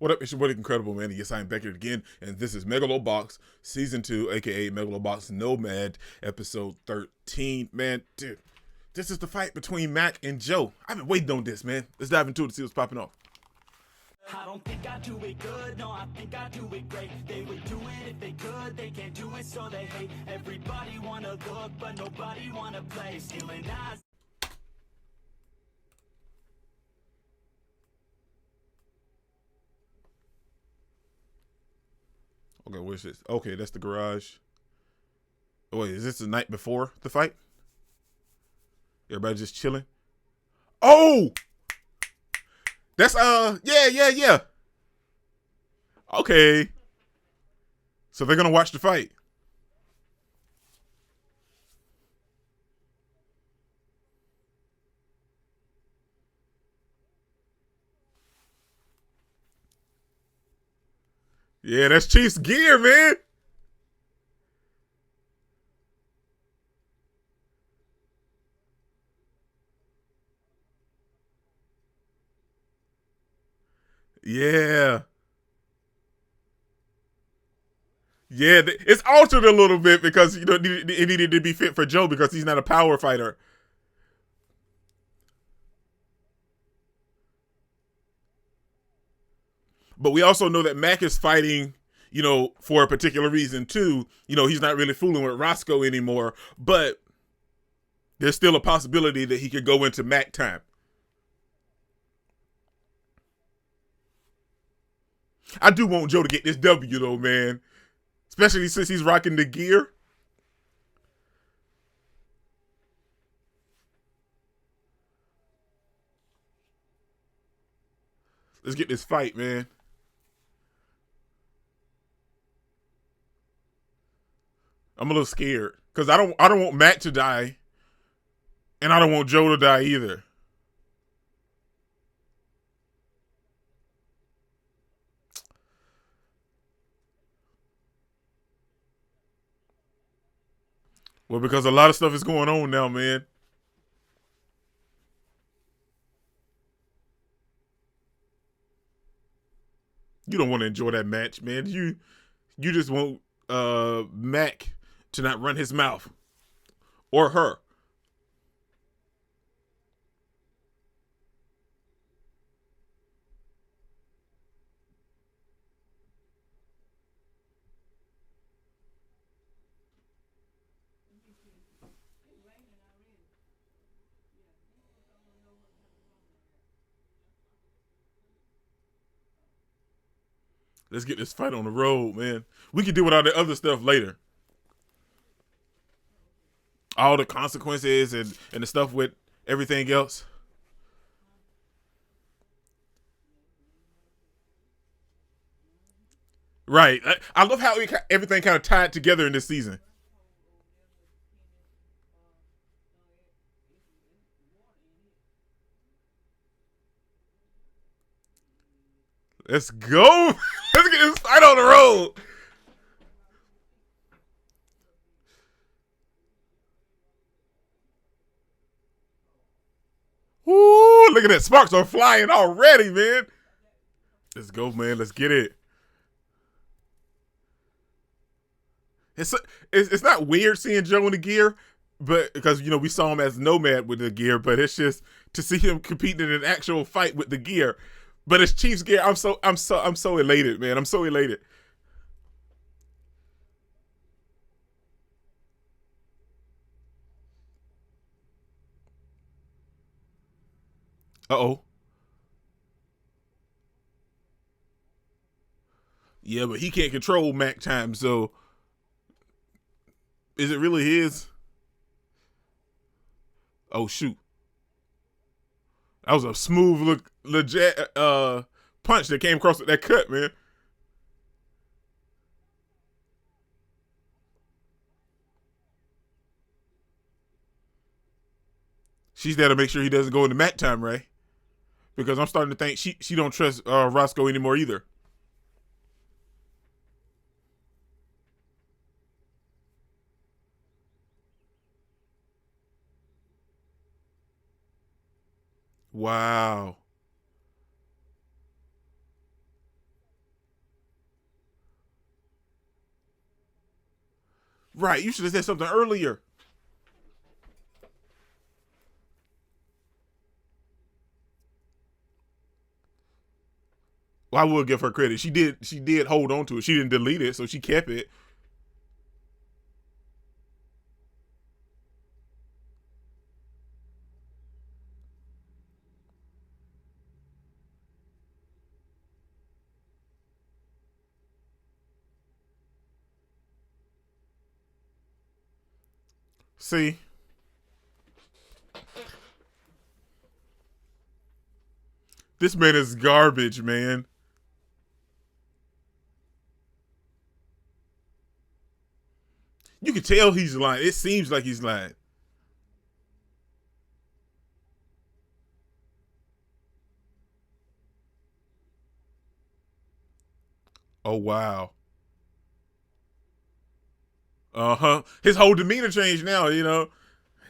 What up? It's your boy, Incredible Man. Yes, I am back here again, and this is Megalo Box Season 2, aka Megalo Box Nomad, Episode 13. Man, dude, this is the fight between Mac and Joe. I've been waiting on this, man. Let's dive into it to see what's popping off. I don't think I do it good, no, I think I do it great. They would do it if they could, they can't do it, so they hate. Everybody wanna look, but nobody wanna play. Stealing eyes. Okay, where's this? Okay, that's the garage. Oh, wait, is this the night before the fight? Everybody just chilling? Oh! That's, yeah. Okay. So they're gonna watch the fight. Yeah, that's Chief's gear, man. Yeah. Yeah, it's altered a little bit because it needed to be fit for Joe because he's not a power fighter. But we also know that Mac is fighting, for a particular reason too. He's not really fooling with Roscoe anymore, but there's still a possibility that he could go into Mac time. I do want Joe to get this W though, man. Especially since he's rocking the gear. Let's get this fight, man. I'm a little scared because I don't want Mac to die, and I don't want Joe to die either. Well, because a lot of stuff is going on now, man. You don't want to enjoy that match, man. You just want Mac to not run his mouth or her. Let's get this fight on the road, man. We can deal with all the other stuff later. All the consequences and the stuff with everything else. Right. I love how everything kind of tied together in this season. Let's go. Let's get this fight on the road. Woo, look at that. Sparks are flying already, man. Let's go, man. Let's get it. It's it's not weird seeing Joe in the gear, but because we saw him as Nomad with the gear, but it's just to see him competing in an actual fight with the gear. But it's Chiefs gear. I'm so elated, man. I'm so elated. Uh-oh. Yeah, but he can't control Mac time, so is it really his? Oh shoot. That was a smooth look legit punch that came across with that cut, man. She's there to make sure he doesn't go into Mac time, right? Because I'm starting to think she don't trust Roscoe anymore either. Wow. Right, you should have said something earlier. Well, I will give her credit. She did hold on to it. She didn't delete it, so she kept it. See, this man is garbage, man. You can tell he's lying. It seems like he's lying. Oh wow. Uh-huh. His whole demeanor changed now, you know.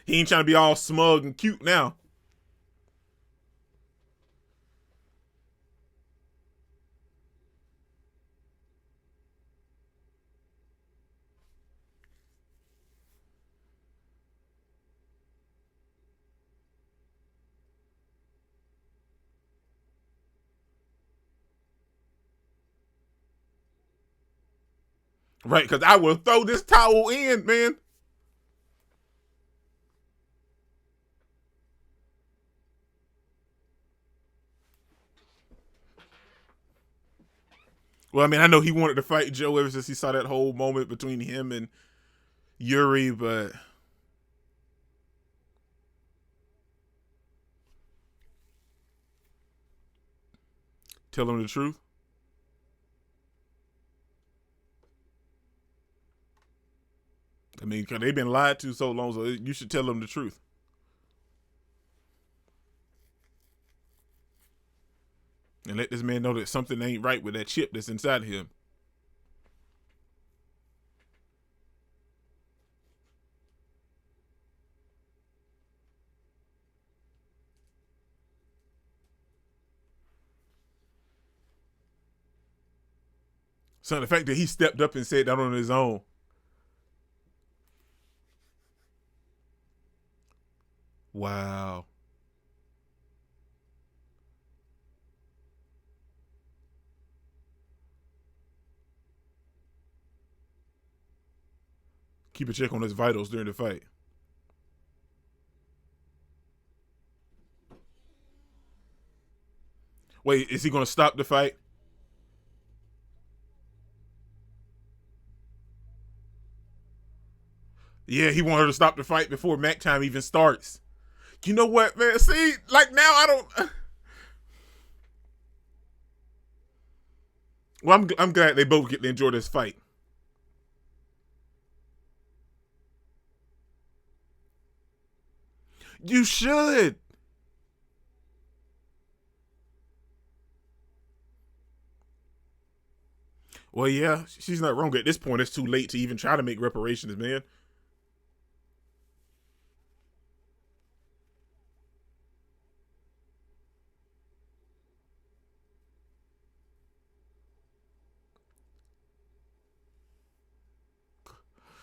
He ain't trying to be all smug and cute now. Right, because I will throw this towel in, man. Well, I mean, I know he wanted to fight Joe ever since he saw that whole moment between him and Yuri, but tell him the truth. I mean, because they've been lied to so long, so you should tell them the truth. And let this man know that something ain't right with that chip that's inside of him. So the fact that he stepped up and said that on his own. Wow. Keep a check on his vitals during the fight. Wait, is he going to stop the fight? Yeah, he wanted her to stop the fight before Mac time even starts. You know what, man? See, like now I don't. Well, I'm glad they both get to enjoy this fight. You should. Well, yeah, she's not wrong. At this point, it's too late to even try to make reparations, man.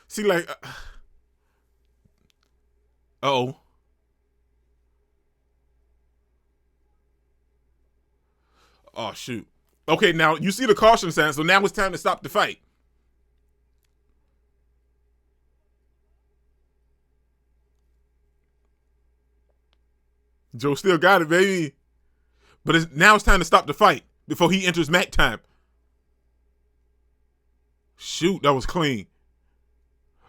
See, like, oh, oh shoot. Okay, now you see the caution sign, so now it's time to stop the fight. Joe still got it, baby. But now it's time to stop the fight before he enters Mac time. Shoot, that was clean.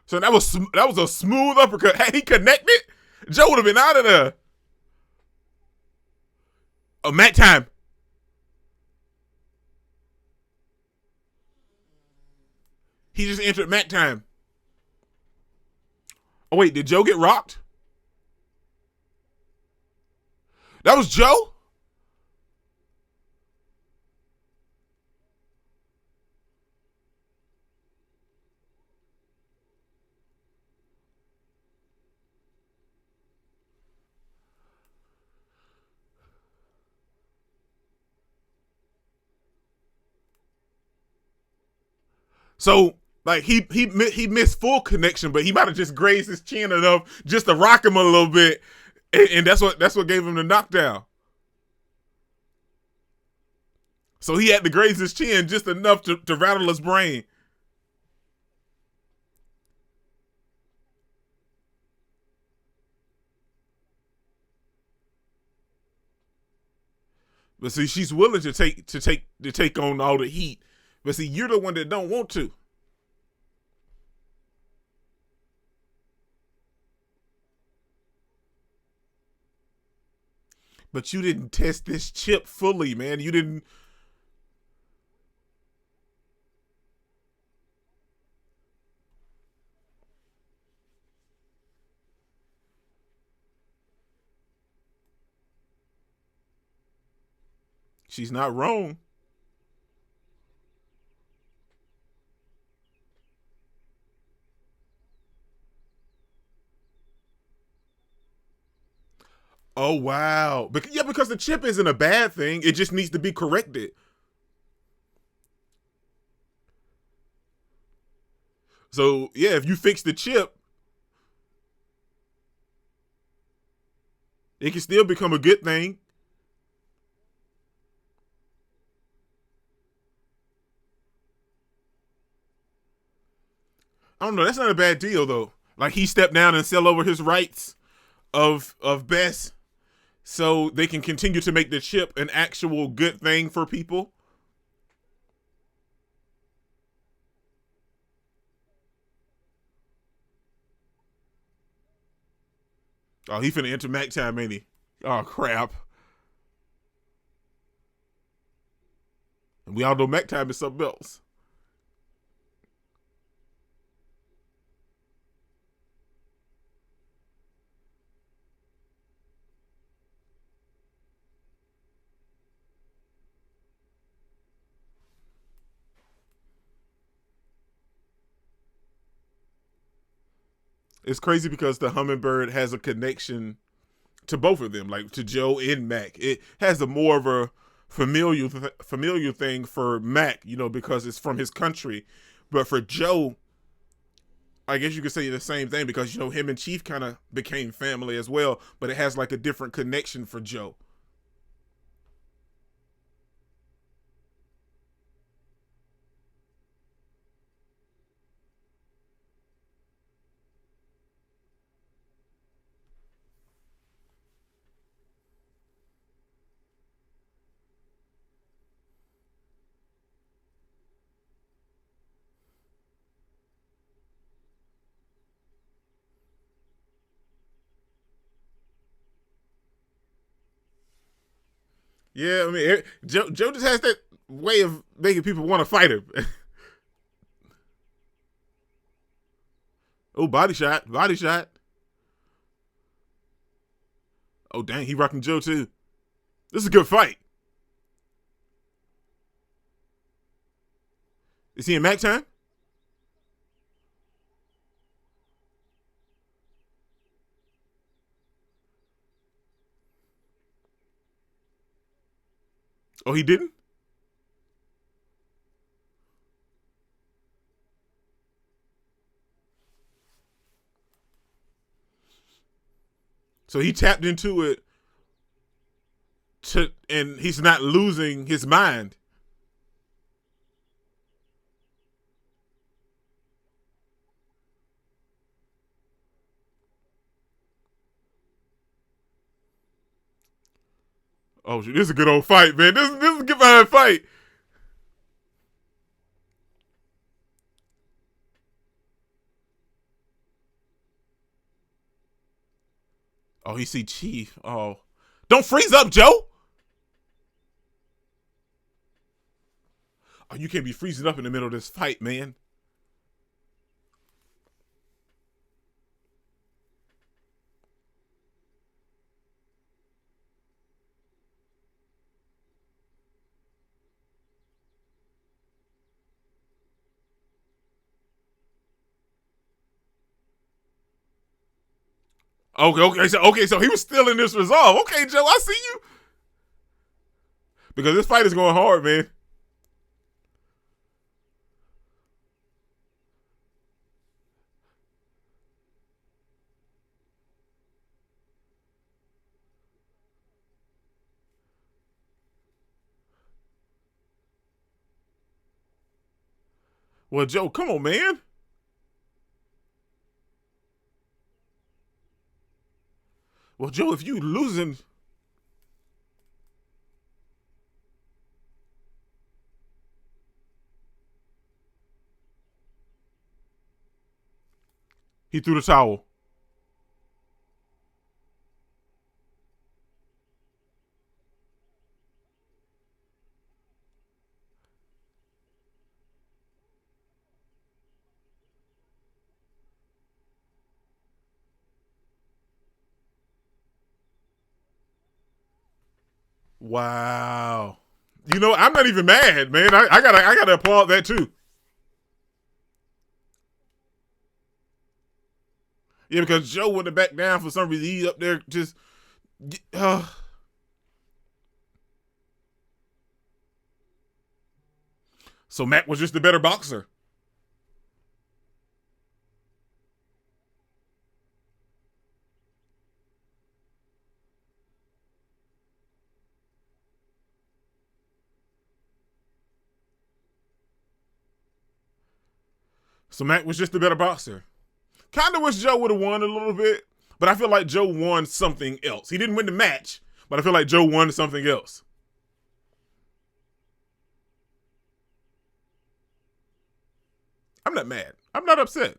So that was a smooth uppercut. Had he connected, Joe would have been out of there. Oh, Mac time. He just entered Mac time. Oh wait, did Joe get rocked? That was Joe? So Like he missed full connection, but he might have just grazed his chin enough just to rock him a little bit, and that's what gave him the knockdown. So he had to graze his chin just enough to rattle his brain. But see, she's willing to take on all the heat. But see, you're the one that don't want to. But you didn't test this chip fully, man. You didn't. She's not wrong. Oh wow. Yeah, because the chip isn't a bad thing. It just needs to be corrected. So yeah, if you fix the chip, it can still become a good thing. I don't know. That's not a bad deal though. Like he stepped down and sell over his rights of Bess, so they can continue to make the chip an actual good thing for people. Oh, he finna enter Mac time, ain't he? Oh crap. And we all know Mac time is something else. It's crazy because the hummingbird has a connection to both of them, like to Joe and Mac. It has a more of a familiar thing for Mac, because it's from his country. But for Joe, I guess you could say the same thing because him and Chief kind of became family as well, but it has like a different connection for Joe. Yeah, I mean, Joe just has that way of making people want to fight him. Oh, body shot, body shot. Oh, dang, he rocking Joe too. This is a good fight. Is he in Mac time? Oh, he didn't? So he tapped into it and he's not losing his mind. Oh, this is a good old fight, man. This is a good fight. Oh, he see Chief. Oh, don't freeze up, Joe. Oh, you can't be freezing up in the middle of this fight, man. Okay, so he was still in this resolve. Okay, Joe, I see you. Because this fight is going hard, man. Well, Joe, come on, man. Well, Joe, if you losing, he threw the towel. Wow. You know, I'm not even mad, man. I gotta applaud that too. Yeah, because Joe wouldn't have backed down for some reason. He up there just. Uh, so Mac was just the better boxer. So Mac was just the better boxer. Kind of wish Joe would have won a little bit, but I feel like Joe won something else. He didn't win the match, but I feel like Joe won something else. I'm not mad. I'm not upset.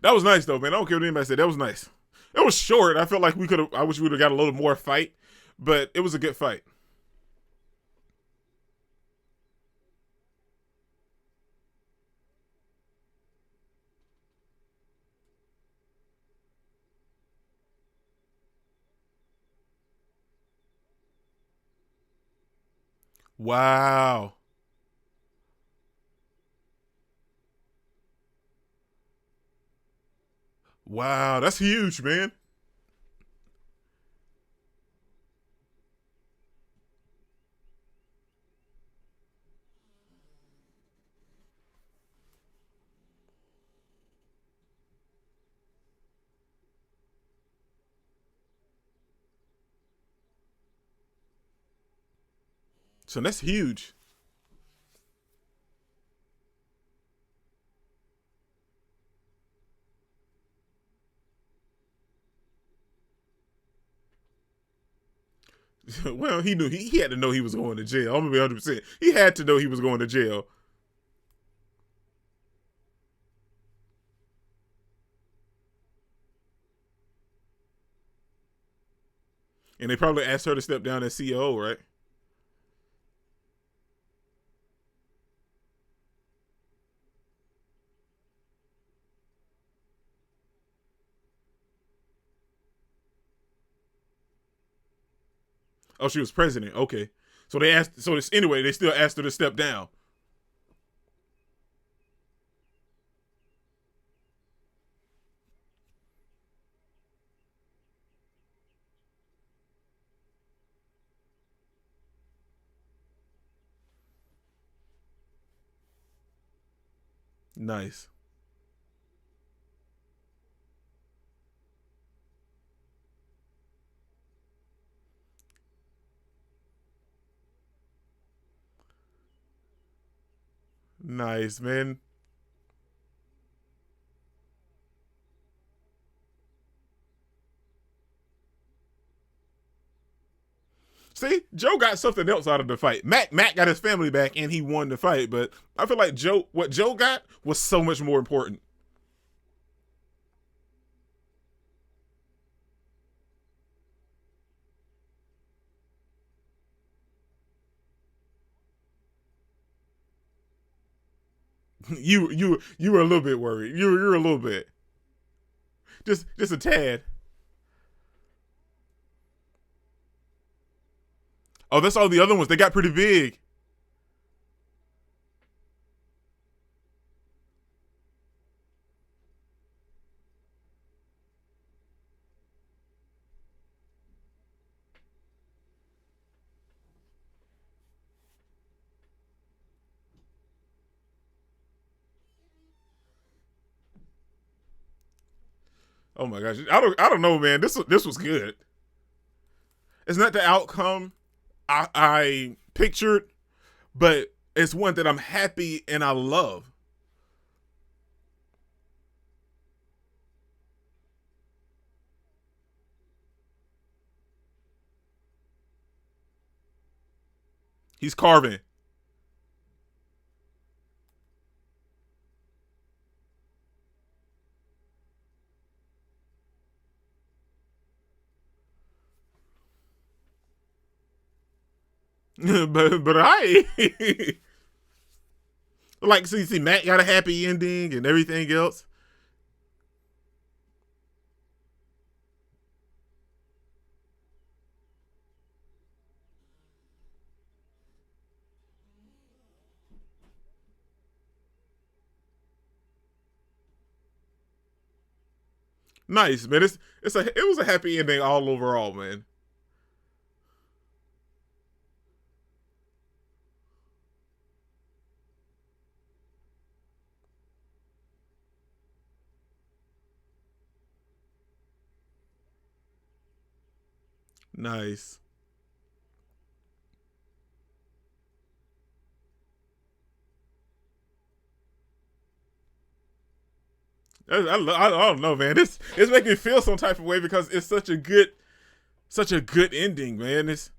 That was nice though, man. I don't care what anybody said. That was nice. It was short. I felt like we could have. I wish we would have got a little more fight, but it was a good fight. Wow. Wow. That's huge, man. So that's huge. Well, he knew he had to know he was going to jail. I'm gonna be 100%. He had to know he was going to jail, and they probably asked her to step down as CEO, right? Oh, she was president. Okay, so they asked. So this, anyway, they still asked her to step down. Nice, nice, man. See, Joe got something else out of the fight. Mac got his family back and he won the fight, but I feel like what Joe got was so much more important. You were a little bit worried. You're a little bit, just a tad. Oh, that's all the other ones. They got pretty big. Oh my gosh, I don't know, man. This was good. It's not the outcome I pictured, but it's one that I'm happy and I love. He's carving. but I like see Matt got a happy ending and everything else. Nice, man. It was a happy ending all overall, man. Nice. I don't know, man. It's making me feel some type of way because it's such a good ending, man. It's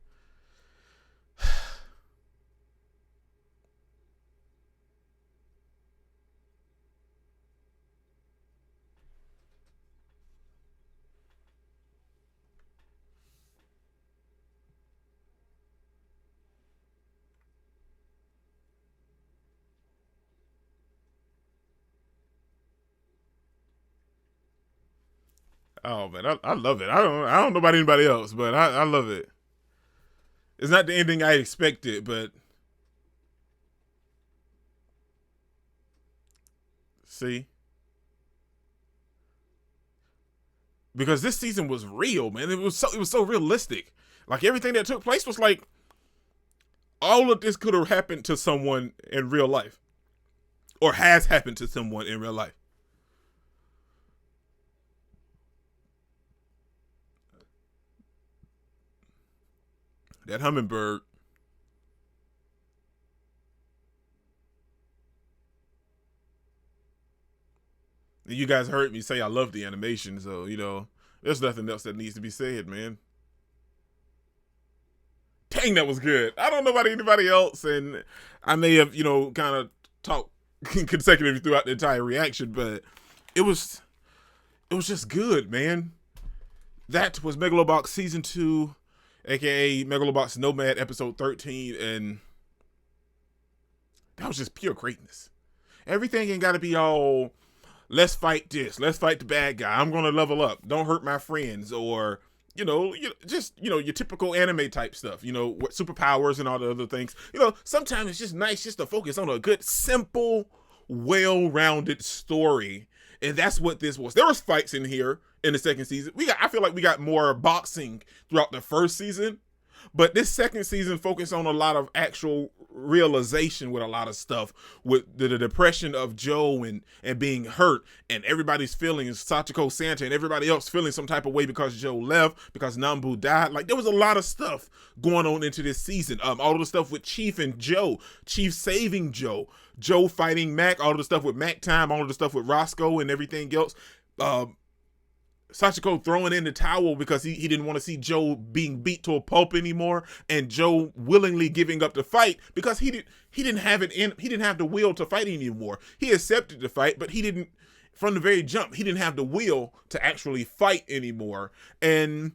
oh man, I love it. I don't know about anybody else, but I love it. It's not the ending I expected, but see, because this season was real, man. It was so realistic. Like everything that took place was like all of this could have happened to someone in real life, or has happened to someone in real life. That hummingbird. You guys heard me say I love the animation, so there's nothing else that needs to be said, man. Dang, that was good. I don't know about anybody else, and I may have kind of talked consecutively throughout the entire reaction, but it was it was just good, man. That was Megalobox season 2, aka Megalobox Nomad episode 13, and that was just pure greatness. Everything ain't got to be all let's fight this, let's fight the bad guy, I'm gonna level up, don't hurt my friends, or just your typical anime type stuff. What superpowers and all the other things. Sometimes it's just nice just to focus on a good, simple, well-rounded story, and that's what this was. There was fights in here in the second season. I feel like we got more boxing throughout the first season, but this second season focused on a lot of actual realization with a lot of stuff, with the depression of Joe and being hurt, and everybody's feeling Sachiko Santa and everybody else feeling some type of way because Joe left, because Nambu died. Like, there was a lot of stuff going on into this season. All of the stuff with Chief and Joe, Chief saving Joe fighting Mac, all of the stuff with Mac time, all of the stuff with Roscoe and everything else. Sachiko throwing in the towel because he didn't want to see Joe being beat to a pulp anymore, and Joe willingly giving up the fight because he didn't have the will to fight anymore. He accepted the fight, but he didn't, from the very jump, he didn't have the will to actually fight anymore. And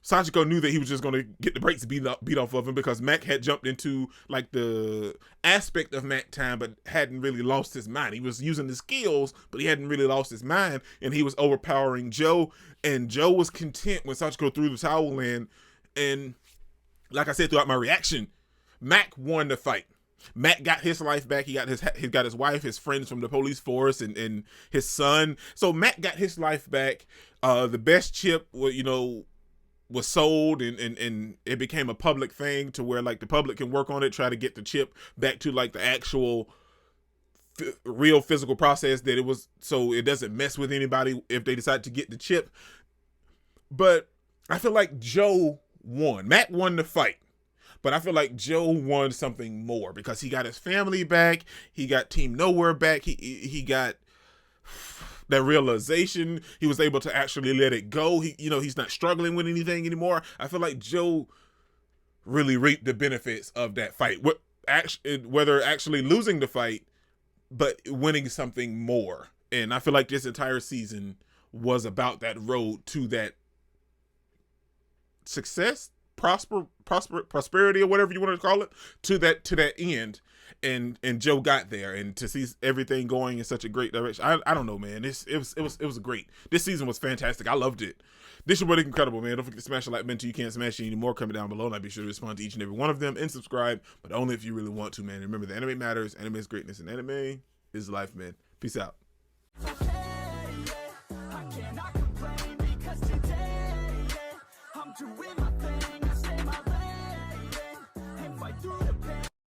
Sachiko knew that he was just going to get the brakes beat off of him because Mac had jumped into like the aspect of Mac time, but hadn't really lost his mind. He was using the skills, but he hadn't really lost his mind, and he was overpowering Joe. And Joe was content when Sachiko threw the towel in. And like I said throughout my reaction, Mac won the fight. Mac got his life back. He got his wife, his friends from the police force, and his son. So Mac got his life back. The best chip, was sold, and it became a public thing to where like the public can work on it, try to get the chip back to like the actual real physical process that it was, so it doesn't mess with anybody if they decide to get the chip. But I feel like Joe won. Matt won the fight. But I feel like Joe won something more because he got his family back. He got Team Nowhere back. He got that realization. He was able to actually let it go. He's not struggling with anything anymore. I feel like Joe really reaped the benefits of that fight. Whether actually losing the fight, but winning something more. And I feel like this entire season was about that road to that success, prosperity, or whatever you want to call it, to that end. And Joe got there, and to see everything going in such a great direction. I don't know, man. It was great. This season was fantastic. I loved it. This is really incredible, man. Don't forget to smash the like button. You can't smash it anymore. Comment down below, and I'll be sure to respond to each and every one of them and subscribe, but only if you really want to, man. Remember, the anime matters. Anime is greatness, and anime is life, man. Peace out. I cannot complain because today, I'm doing my